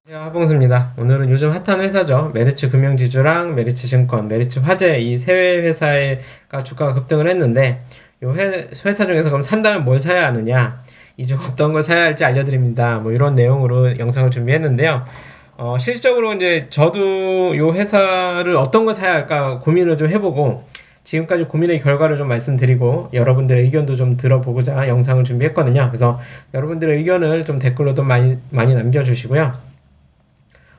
안녕하세요. 하봉수입니다. 오늘은 요즘 핫한 회사죠. 메리츠 금융지주랑 메리츠 증권, 메리츠 화재 이 세 회사가 주가가 급등을 했는데 요 회사 중에서 그럼 산다면 뭘 사야 하느냐? 이 중 어떤 걸 사야 할지 알려드립니다. 뭐 이런 내용으로 영상을 준비했는데요. 실질적으로 이제 저도 요 회사를 어떤 걸 사야 할까 고민을 좀 해보고 지금까지 고민의 결과를 좀 말씀드리고 여러분들의 의견도 좀 들어보고자 영상을 준비했거든요. 그래서 여러분들의 의견을 좀 댓글로도 많이 많이 남겨주시고요.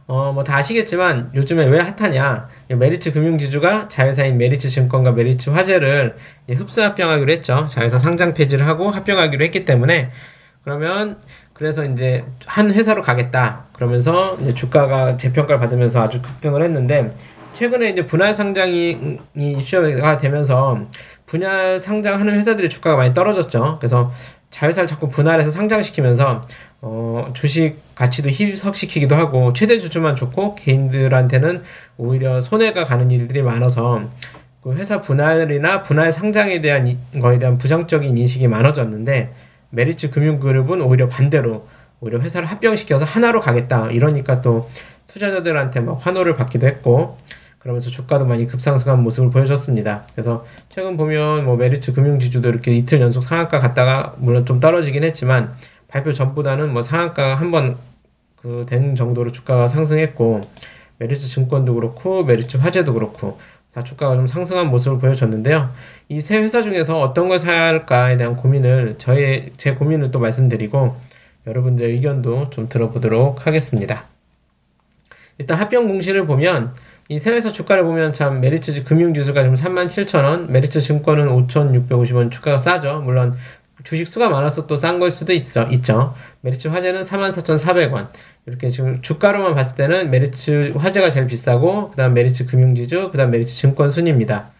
뭐 다 아시겠지만 요즘에 왜 핫하냐? 메리츠 금융지주가 자회사인 메리츠 증권과 메리츠 화재를 이제 흡수 합병하기로 했죠. 자회사 상장 폐지를 하고 합병하기로 했기 때문에 그러면 그래서 이제 한 회사로 가겠다. 그러면서 이제 주가가 재평가를 받으면서 아주 급등을 했는데 최근에 이제 분할 상장이 이슈가 되면서 분할 상장하는 회사들의 주가가 많이 떨어졌죠. 그래서 자회사를 자꾸 분할해서 상장시키면서 주식 가치도 희석시키기도 하고 최대 주주만 좋고 개인들한테는 오히려 손해가 가는 일들이 많아서 그 회사 분할이나 분할 상장에 대한 거에 대한 부정적인 인식이 많아졌는데 메리츠 금융그룹은 오히려 반대로 오히려 회사를 합병시켜서 하나로 가겠다 이러니까 또 투자자들한테 막 환호를 받기도 했고 그러면서 주가도 많이 급상승한 모습을 보여줬습니다. 그래서 최근 보면 뭐 메리츠 금융지주도 이렇게 이틀 연속 상한가 갔다가 물론 좀 떨어지긴 했지만 발표 전보다는 뭐 상한가가 한 번 그 된 정도로 주가가 상승했고 메리츠 증권도 그렇고 메리츠 화재도 그렇고 다 주가가 좀 상승한 모습을 보여줬는데요. 이 세 회사 중에서 어떤 걸 사야 할까에 대한 고민을 제 고민을 또 말씀드리고 여러분들의 의견도 좀 들어보도록 하겠습니다. 일단 합병 공시를 보면 이 세 회사 주가를 보면 참 메리츠 금융지수가 지금 37,000원, 메리츠 증권은 5,650원 주가가 싸죠. 물론 주식 수가 많아서 또 싼 걸 수도 있죠. 메리츠 화재는 44,400원. 이렇게 지금 주가로만 봤을 때는 메리츠 화재가 제일 비싸고, 그 다음 메리츠 금융지주, 그 다음 메리츠 증권 순입니다.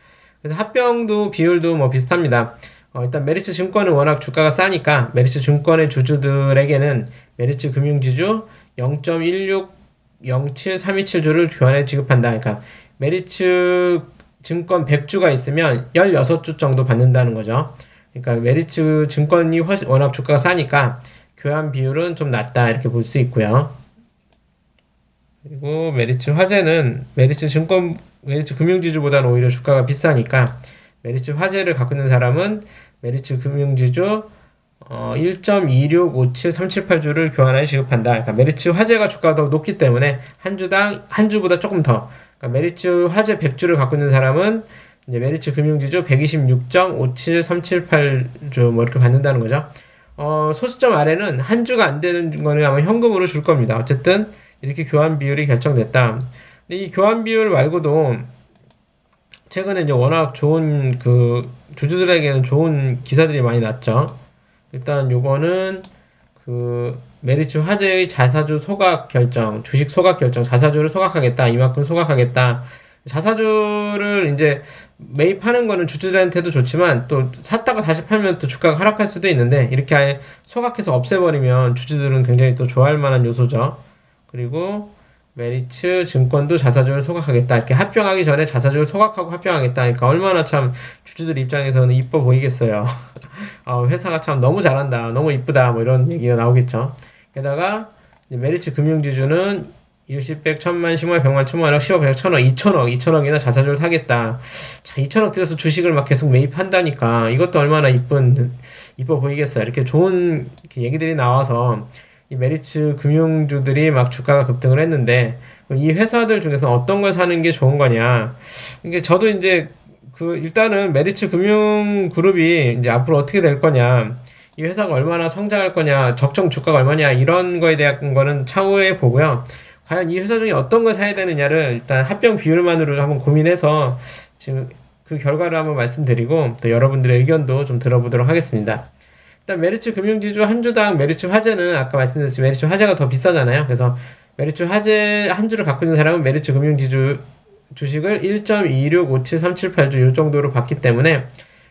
그래서 합병도 비율도 뭐 비슷합니다. 일단 메리츠 증권은 워낙 주가가 싸니까 메리츠 증권의 주주들에게는 메리츠 금융지주 0.1607,327주를 교환해 지급한다. 그러니까 메리츠 증권 100주가 있으면 16주 정도 받는다는 거죠. 그러니까 메리츠 증권이 워낙 주가가 싸니까 교환 비율은 좀 낮다 이렇게 볼 수 있고요. 그리고 메리츠 화재는 메리츠 금융지주보다는 오히려 주가가 비싸니까 메리츠 화재를 갖고 있는 사람은 메리츠 금융지주 1.2657,378주를 교환하여 지급한다. 그러니까 메리츠 화재가 주가가 더 높기 때문에 한 주당 한 주보다 조금 더. 그러니까 메리츠 화재 100주를 갖고 있는 사람은 이제 메리츠 금융지주 126.57378주 뭐 이렇게 받는다는 거죠. 소수점 아래는 한 주가 안 되는 거는 아마 현금으로 줄 겁니다. 어쨌든 이렇게 교환 비율이 결정됐다. 근데 이 교환 비율 말고도 최근에 이제 워낙 좋은 그 주주들에게는 좋은 기사들이 많이 났죠. 일단 요거는 그 메리츠 화재의 자사주 소각 결정, 주식 소각 결정, 자사주를 소각하겠다, 이만큼 소각하겠다. 자사주를 이제 매입하는 거는 주주들한테도 좋지만 또 샀다가 다시 팔면 또 주가가 하락할 수도 있는데 이렇게 아예 소각해서 없애버리면 주주들은 굉장히 또 좋아할 만한 요소죠. 그리고 메리츠 증권도 자사주를 소각하겠다. 이렇게 합병하기 전에 자사주를 소각하고 합병하겠다. 그러니까 얼마나 참 주주들 입장에서는 이뻐 보이겠어요. 회사가 참 너무 잘한다. 너무 이쁘다. 뭐 이런 얘기가 나오겠죠. 게다가 메리츠 금융지주는 일시백, 천만, 십만, 백만, 천만억, 십억, 백억, 천억, 이천억이나 자사주를 사겠다. 자, 이천억 들여서 주식을 막 계속 매입한다니까. 이것도 얼마나 이뻐 보이겠어요. 이렇게 좋은 얘기들이 나와서 이 메리츠 금융주들이 막 주가가 급등을 했는데 이 회사들 중에서 어떤 걸 사는 게 좋은 거냐. 이게 저도 이제 그 일단은 메리츠 금융그룹이 이제 앞으로 어떻게 될 거냐. 이 회사가 얼마나 성장할 거냐, 적정 주가가 얼마냐, 이런 거에 대한 거는 차후에 보고요. 과연 이 회사 중에 어떤 걸 사야 되느냐를 일단 합병 비율만으로 한번 고민해서 지금 그 결과를 한번 말씀드리고 또 여러분들의 의견도 좀 들어보도록 하겠습니다. 일단 메리츠 금융지주 한 주당 메리츠 화재는 아까 말씀드렸듯이 메리츠 화재가 더 비싸잖아요. 그래서 메리츠 화재 한 주를 갖고 있는 사람은 메리츠 금융지주 주식을 1.265737,8주 이 정도로 받기 때문에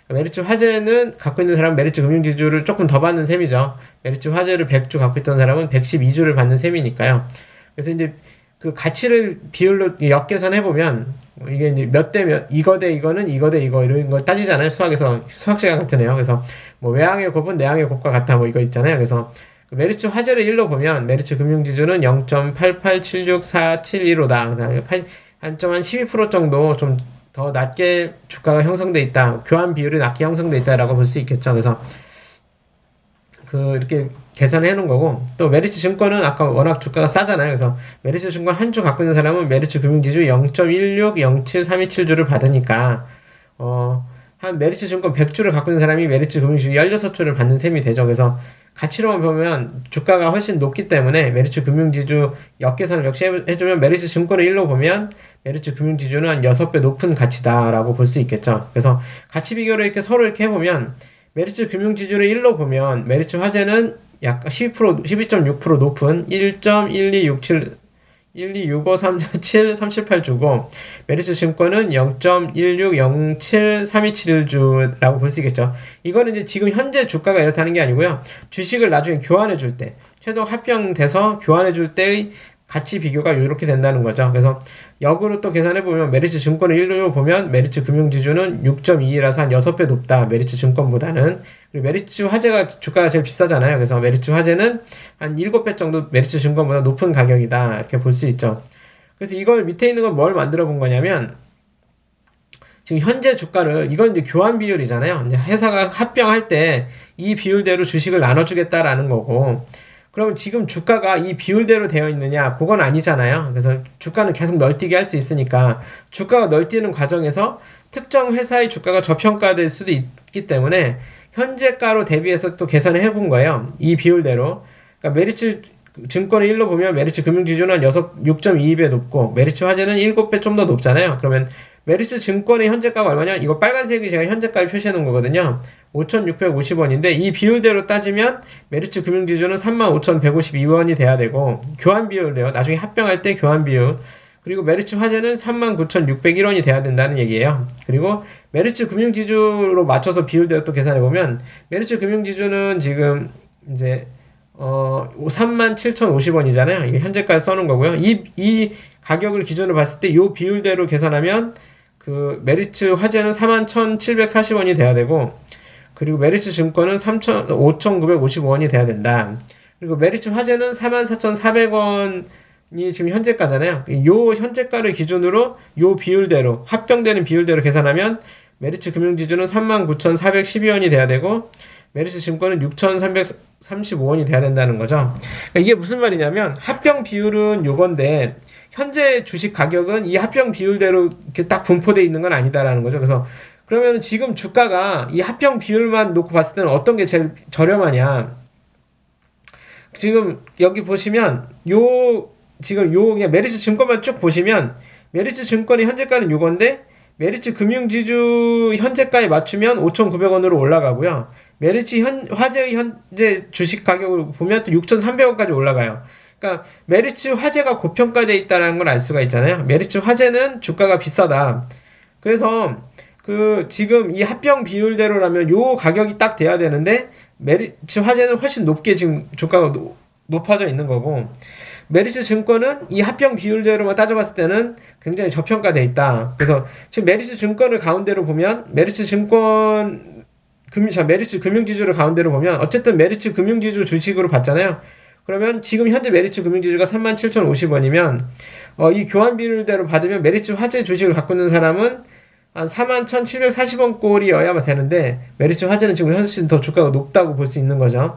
메리츠 화재는 갖고 있는 사람은 메리츠 금융지주를 조금 더 받는 셈이죠. 메리츠 화재를 100주 갖고 있던 사람은 112주를 받는 셈이니까요. 그래서 이제 그 가치를 비율로 역계산해보면 이게 이제 몇 대 몇, 이거 대 이거는 이거 대 이거 이런 걸 따지잖아요. 수학에서 수학 시간 같으네요. 그래서 뭐 외항의 곱은 내항의 곱과 같다 뭐 이거 있잖아요. 그래서 메리츠 화재를 1로 보면 메리츠 금융지주는 0.8876471호다. 그다음에 한 12% 정도 좀 더 낮게 주가가 형성돼 있다. 교환 비율이 낮게 형성돼 있다라고 볼 수 있겠죠. 그래서 이렇게 계산해 놓은 거고, 또 메리츠 증권은 아까 워낙 주가가 싸잖아요. 그래서 메리츠 증권 한 주 갖고 있는 사람은 메리츠 금융지주 0.1617327주를 받으니까 한 메리츠 증권 100주를 갖고 있는 사람이 메리츠 금융지주 16주를 받는 셈이 되죠. 그래서 가치로만 보면 주가가 훨씬 높기 때문에 메리츠 금융지주 역계산을 역시 해주면 메리츠 증권을 1로 보면 메리츠 금융지주는 한 6배 높은 가치다라고 볼 수 있겠죠. 그래서 가치 비교를 이렇게 서로 이렇게 해보면 메리츠 금융지주를 1로 보면 메리츠 화재는 약 12.6% 높은 1.1267 1265347 메리츠 증권은 0.16073271주라고 볼 수 있겠죠. 이거는 이제 지금 현재 주가가 이렇다는 게 아니고요. 주식을 나중에 교환해 줄 때, 최종 합병돼서 교환해 줄 때의 가치 비교가 이렇게 된다는 거죠. 그래서 역으로 또 계산해 보면 메리츠 증권을 1로 보면 메리츠 금융지주는 6.22라서 한 6배 높다. 메리츠 증권보다는. 그리고 메리츠 화재가 주가가 제일 비싸잖아요. 그래서 메리츠 화재는 한 7배 정도 메리츠 증권보다 높은 가격이다. 이렇게 볼 수 있죠. 그래서 이걸 밑에 있는 건 뭘 만들어 본 거냐면 지금 현재 주가를, 이건 이제 교환 비율이잖아요. 이제 회사가 합병할 때 이 비율대로 주식을 나눠주겠다라는 거고, 그러면 지금 주가가 이 비율대로 되어 있느냐? 그건 아니잖아요. 그래서 주가는 계속 널뛰게 할 수 있으니까 주가가 널뛰는 과정에서 특정 회사의 주가가 저평가될 수도 있기 때문에 현재가로 대비해서 또 계산을 해본 거예요. 이 비율대로. 그러니까 메리츠 증권을 1로 보면 메리츠 금융지주는 6.22배 높고 메리츠 화재는 7배 좀 더 높잖아요. 그러면 메리츠 증권의 현재가가 얼마냐? 이거 빨간색이 제가 현재가를 표시해 놓은 거거든요. 5,650원인데 이 비율대로 따지면 메리츠 금융지주는 35,152원이 돼야 되고, 교환 비율이래요. 나중에 합병할 때 교환 비율. 그리고 메리츠 화재는 39,601원이 돼야 된다는 얘기예요. 그리고 메리츠 금융지주로 맞춰서 비율대로 또 계산해 보면 메리츠 금융지주는 지금 이제 37,050원이잖아요. 이게 현재까지 써놓은 거고요. 이 가격을 기준으로 봤을 때 이 비율대로 계산하면 메리츠 화재는 41,740원이 돼야 되고, 그리고 메리츠 증권은 5,955원이 돼야 된다. 그리고 메리츠 화재는 44,400원이 지금 현재가잖아요. 요 현재가를 기준으로 요 비율대로, 합병되는 비율대로 계산하면 메리츠 금융지주는 39,412원이 돼야 되고 메리츠 증권은 6,335원이 돼야 된다는 거죠. 그러니까 이게 무슨 말이냐면 합병 비율은 요건데 현재 주식 가격은 이 합병 비율대로 이렇게 딱 분포되어 있는 건 아니다라는 거죠. 그래서 그러면 지금 주가가 이 합병 비율만 놓고 봤을 때는 어떤 게 제일 저렴하냐? 지금 여기 보시면 그냥 메리츠 증권만 쭉 보시면 메리츠 증권의 현재가는 요건데 메리츠 금융지주 현재가에 맞추면 5,900원으로 올라가고요. 메리츠 화재의 현재 주식 가격을 보면 또 6,300원까지 올라가요. 그러니까 메리츠 화재가 고평가되어 있다는 걸 알 수가 있잖아요. 메리츠 화재는 주가가 비싸다. 그래서 지금 이 합병 비율대로라면 요 가격이 딱 돼야 되는데 메리츠 화재는 훨씬 높게 지금 주가가 높아져 있는 거고, 메리츠 증권은 이 합병 비율대로만 따져봤을 때는 굉장히 저평가돼 있다. 그래서 지금 메리츠 증권을 가운데로 보면 메리츠 금융지주를 가운데로 보면 어쨌든 메리츠 금융지주 주식으로 봤잖아요. 그러면 지금 현재 메리츠 금융지주가 37,050원이면 이 교환 비율대로 받으면 메리츠 화재 주식을 갖고 있는 사람은 한 41,740원 꼴이어야만 되는데 메리츠 화재는 지금 훨씬 더 주가가 높다고 볼 수 있는 거죠.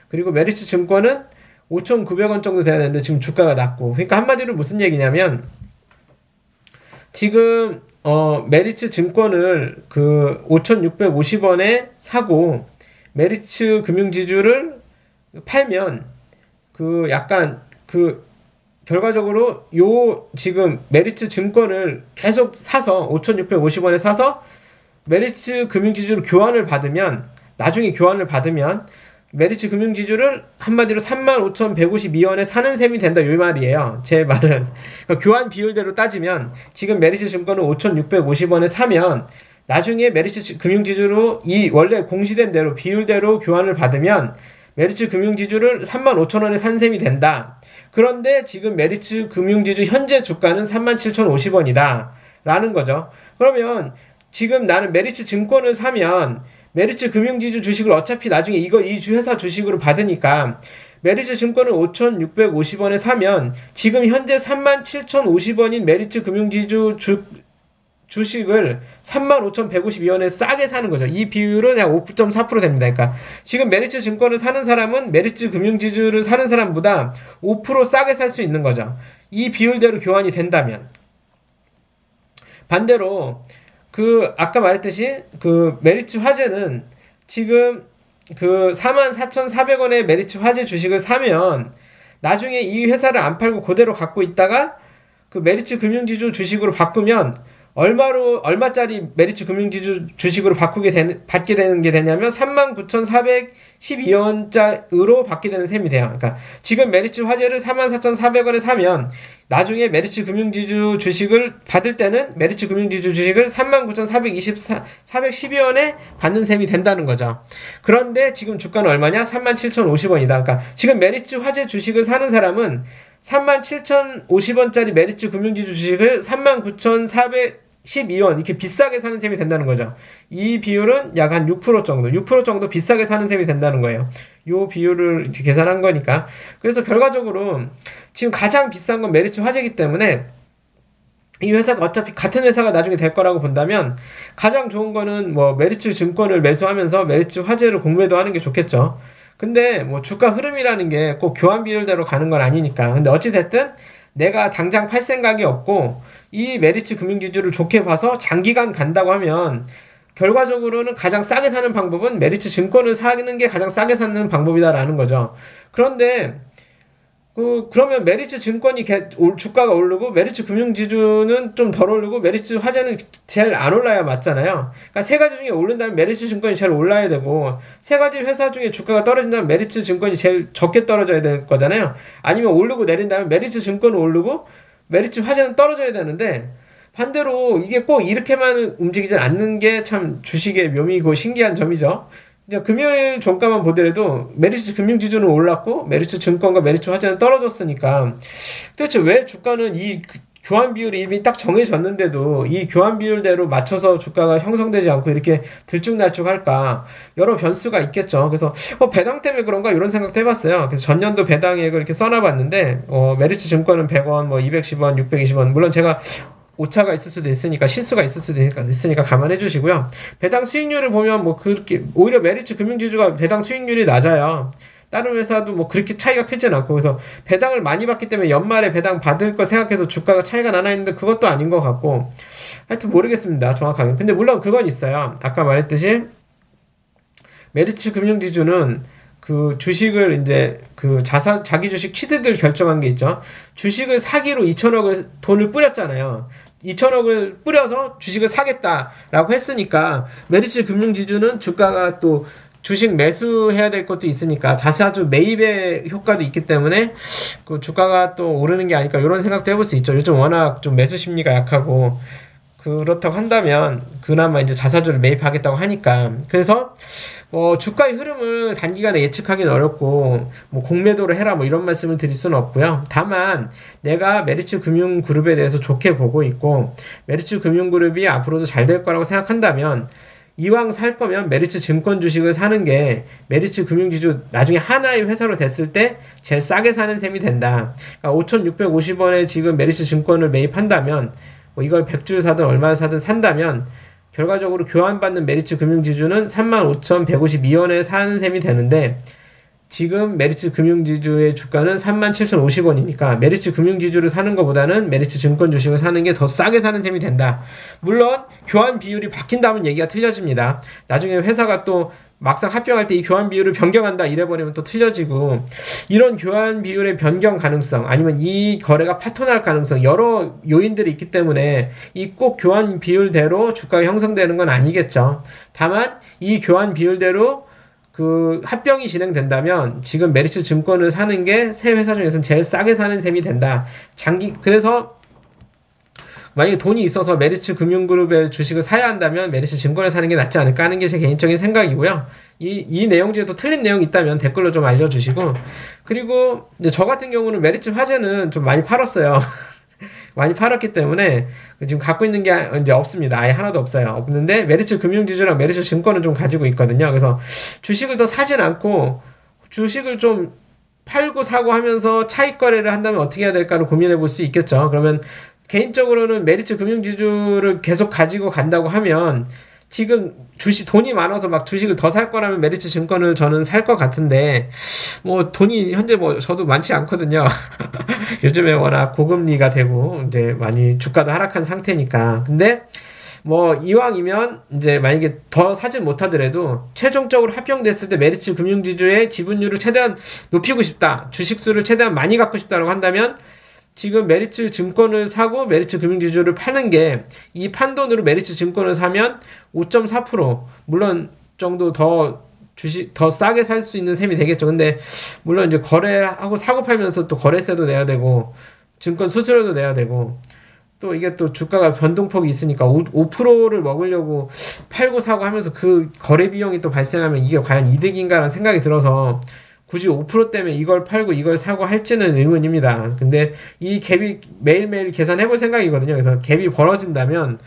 그리고 메리츠 증권은 5,900원 정도 돼야 되는데 지금 주가가 낮고, 그러니까 한마디로 무슨 얘기냐면 지금 메리츠 증권을 5,650원에 사고 메리츠 금융지주를 팔면 결과적으로 지금 메리츠 증권을 계속 사서 5,650원에 사서 메리츠 금융지주를 나중에 교환을 받으면 메리츠 금융지주를 한마디로 35,152원에 사는 셈이 된다, 이 말이에요. 제 말은. 그러니까 교환 비율대로 따지면 지금 메리츠 증권을 5,650원에 사면 나중에 메리츠 금융지주로 이 원래 공시된 대로 비율대로 교환을 받으면 메리츠 금융지주를 35,000원에 산 셈이 된다. 그런데 지금 메리츠 금융지주 현재 주가는 37,050원이다 라는 거죠. 그러면 지금 나는 메리츠 증권을 사면 메리츠 금융지주 주식을 어차피 나중에 이 회사 주식으로 받으니까 메리츠 증권을 5,650원에 사면 지금 현재 37,050원인 메리츠 금융지주 주식을 35,152원에 싸게 사는 거죠. 이 비율은 약 5.4% 됩니다. 그러니까 지금 메리츠 증권을 사는 사람은 메리츠 금융지주를 사는 사람보다 5% 싸게 살 수 있는 거죠. 이 비율대로 교환이 된다면. 반대로 아까 말했듯이 메리츠 화재는 지금 44,400원의 메리츠 화재 주식을 사면 나중에 이 회사를 안 팔고 그대로 갖고 있다가 메리츠 금융지주 주식으로 바꾸면 얼마짜리 메리츠 금융지주 주식으로 받게 되는 게 되냐면 39,412원짜리로 받게 되는 셈이 돼요. 그러니까 지금 메리츠 화재를 44,400원에 사면 나중에 메리츠 금융지주 주식을 받을 때는 메리츠 금융지주 주식을 39,412원에 받는 셈이 된다는 거죠. 그런데 지금 주가는 얼마냐? 37,050원이다. 그러니까 지금 메리츠 화재 주식을 사는 사람은 37,050원짜리 메리츠 금융지주 주식을 39,412원 이렇게 비싸게 사는 셈이 된다는 거죠. 이 비율은 약 한 6% 정도, 6% 정도 비싸게 사는 셈이 된다는 거예요. 이 비율을 계산한 거니까. 그래서 결과적으로 지금 가장 비싼 건 메리츠 화재이기 때문에 이 회사가 어차피 같은 회사가 나중에 될 거라고 본다면 가장 좋은 거는 메리츠 증권을 매수하면서 메리츠 화재를 공매도 하는 게 좋겠죠. 근데 주가 흐름이라는 게 꼭 교환 비율대로 가는 건 아니니까. 근데 어찌됐든 내가 당장 팔 생각이 없고 이 메리츠 금융지주를 좋게 봐서 장기간 간다고 하면 결과적으로는 가장 싸게 사는 방법은 메리츠 증권을 사는 게 가장 싸게 사는 방법이다라는 거죠. 그런데 그러면 메리츠 증권이 주가가 오르고 메리츠 금융지주는 좀 덜 오르고 메리츠 화재는 제일 안 올라야 맞잖아요. 그러니까 세 가지 중에 오른다면 메리츠 증권이 제일 올라야 되고 세 가지 회사 중에 주가가 떨어진다면 메리츠 증권이 제일 적게 떨어져야 될 거잖아요. 아니면 오르고 내린다면 메리츠 증권은 오르고 메리츠 화재는 떨어져야 되는데 반대로 이게 꼭 이렇게만 움직이지 않는 게 참 주식의 묘미고 신기한 점이죠. 이제 금요일 종가만 보더라도 메리츠 금융지주는 올랐고 메리츠 증권과 메리츠 화재는 떨어졌으니까 도대체 왜 주가는 이 교환 비율이 이미 딱 정해졌는데도 이 교환 비율대로 맞춰서 주가가 형성되지 않고 이렇게 들쭉날쭉할까? 여러 변수가 있겠죠. 그래서 배당 때문에 그런가 이런 생각도 해봤어요. 그래서 전년도 배당액을 이렇게 써놔봤는데 메리츠 증권은 100원, 210원, 620원 물론 제가 오차가 있을 수도 있으니까 실수가 있을 수도 있으니까 감안해 주시고요. 배당 수익률을 보면 그렇게 오히려 메리츠 금융지주가 배당 수익률이 낮아요. 다른 회사도 그렇게 차이가 크진 않고 그래서 배당을 많이 받기 때문에 연말에 배당 받을 거 생각해서 주가가 차이가 나나 했는데 그것도 아닌 것 같고 하여튼 모르겠습니다. 정확하게. 근데 물론 그건 있어요. 아까 말했듯이 메리츠 금융지주는 주식을 이제 자기 주식 취득을 결정한 게 있죠. 주식을 사기로 2천억을 돈을 뿌렸잖아요. 2천억을 뿌려서 주식을 사겠다라고 했으니까 메리츠 금융지주는 주가가 또 주식 매수해야 될 것도 있으니까 자사주 매입의 효과도 있기 때문에 주가가 또 오르는 게 아닐까 이런 생각도 해볼 수 있죠. 요즘 워낙 좀 매수 심리가 약하고 그렇다고 한다면 그나마 이제 자사주를 매입하겠다고 하니까 그래서 주가의 흐름을 단기간에 예측하기는 어렵고 공매도를 해라 이런 말씀을 드릴 수는 없고요. 다만 내가 메리츠 금융그룹에 대해서 좋게 보고 있고 메리츠 금융그룹이 앞으로도 잘 될 거라고 생각한다면 이왕 살 거면 메리츠 증권 주식을 사는 게 메리츠 금융지주 나중에 하나의 회사로 됐을 때 제일 싸게 사는 셈이 된다. 그러니까 5,650원에 지금 메리츠 증권을 매입한다면 이걸 100주를 사든 얼마를 사든 산다면 결과적으로 교환받는 메리츠 금융지주는 35,152원에 사는 셈이 되는데 지금 메리츠 금융지주의 주가는 37,050원이니까 메리츠 금융지주를 사는 것보다는 메리츠 증권 주식을 사는 게 더 싸게 사는 셈이 된다. 물론 교환 비율이 바뀐다면 얘기가 틀려집니다. 나중에 회사가 또 막상 합병할 때 이 교환 비율을 변경한다 이래버리면 또 틀려지고 이런 교환 비율의 변경 가능성 아니면 이 거래가 파토날 가능성 여러 요인들이 있기 때문에 이 꼭 교환 비율대로 주가가 형성되는 건 아니겠죠. 다만 이 교환 비율대로 합병이 진행된다면 지금 메리츠 증권을 사는 게 세 회사 중에서는 제일 싸게 사는 셈이 된다. 그래서 만약에 돈이 있어서 메리츠 금융그룹의 주식을 사야 한다면 메리츠 증권을 사는 게 낫지 않을까 하는 게 제 개인적인 생각이고요. 이 내용 중에 또 틀린 내용이 있다면 댓글로 좀 알려주시고 그리고 이제 저 같은 경우는 메리츠 화재는 좀 많이 팔았어요. 많이 팔았기 때문에 지금 갖고 있는 게 이제 없습니다. 아예 하나도 없어요. 없는데 메리츠 금융지주랑 메리츠 증권은 좀 가지고 있거든요. 그래서 주식을 더 사진 않고 주식을 좀 팔고 사고 하면서 차익 거래를 한다면 어떻게 해야 될까를 고민해 볼 수 있겠죠. 그러면 개인적으로는 메리츠 금융지주를 계속 가지고 간다고 하면 지금 돈이 많아서 막 주식을 더 살 거라면 메리츠 증권을 저는 살 것 같은데, 뭐 돈이 현재 뭐 저도 많지 않거든요. 요즘에 워낙 고금리가 되고 이제 많이 주가도 하락한 상태니까. 근데 뭐 이왕이면 이제 만약에 더 사진 못하더라도 최종적으로 합병됐을 때 메리츠 금융지주의 지분율을 최대한 높이고 싶다, 주식수를 최대한 많이 갖고 싶다라고 한다면 지금 메리츠 증권을 사고 메리츠 금융지주를 파는 게, 이 판돈으로 메리츠 증권을 사면 5.4% 물론 정도 더 주식 더 싸게 살 수 있는 셈이 되겠죠. 근데 물론 이제 거래하고 사고 팔면서 또 거래세도 내야 되고 증권 수수료도 내야 되고, 또 이게 또 주가가 변동폭이 있으니까 5%를 먹으려고 팔고 사고 하면서 그 거래 비용이 또 발생하면 이게 과연 이득인가라는 생각이 들어서 굳이 5% 때문에 이걸 팔고 이걸 사고 할지는 의문입니다. 근데 이 갭이 매일매일 계산해 볼 생각이거든요. 그래서 갭이 벌어진다면,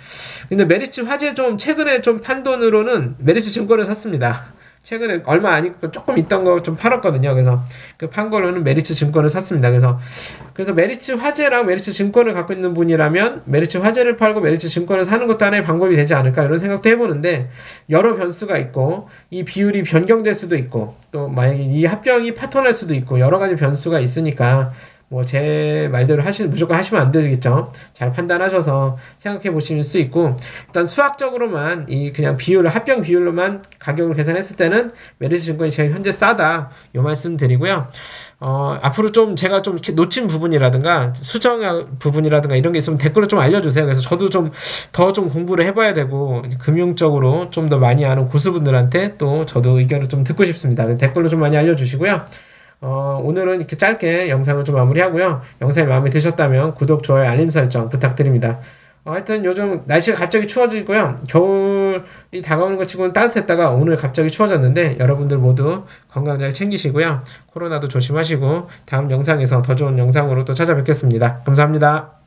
근데 메리츠 화재 좀 최근에 좀 판돈으로는 메리츠 증권을 샀습니다. 최근에 얼마 안 있고 조금 있던 거 좀 팔았거든요. 그래서 그 판 걸로는 메리츠 증권을 샀습니다. 그래서 메리츠 화재랑 메리츠 증권을 갖고 있는 분이라면 메리츠 화재를 팔고 메리츠 증권을 사는 것도 하나의 방법이 되지 않을까 이런 생각도 해보는데, 여러 변수가 있고 이 비율이 변경될 수도 있고 또 만약에 이 합병이 파토날 수도 있고 여러 가지 변수가 있으니까 뭐 제 말대로 무조건 하시면 안 되겠죠. 잘 판단하셔서 생각해 보실 수 있고, 일단 수학적으로만 이 그냥 합병 비율로만 가격을 계산했을 때는 메리츠 증권이 제일 현재 싸다, 요 말씀 드리고요. 앞으로 좀 제가 좀 이렇게 놓친 부분이라든가 수정 부분이라든가 이런 게 있으면 댓글로 좀 알려주세요. 그래서 저도 좀 더 좀 공부를 해봐야 되고 금융적으로 좀 더 많이 아는 고수분들한테 또 저도 의견을 좀 듣고 싶습니다. 댓글로 좀 많이 알려주시고요. 오늘은 이렇게 짧게 영상을 좀 마무리하고요. 영상이 마음에 드셨다면 구독, 좋아요, 알림 설정 부탁드립니다. 하여튼 요즘 날씨가 갑자기 추워지고요. 겨울이 다가오는 것 치고는 따뜻했다가 오늘 갑자기 추워졌는데 여러분들 모두 건강 잘 챙기시고요. 코로나도 조심하시고 다음 영상에서 더 좋은 영상으로 또 찾아뵙겠습니다. 감사합니다.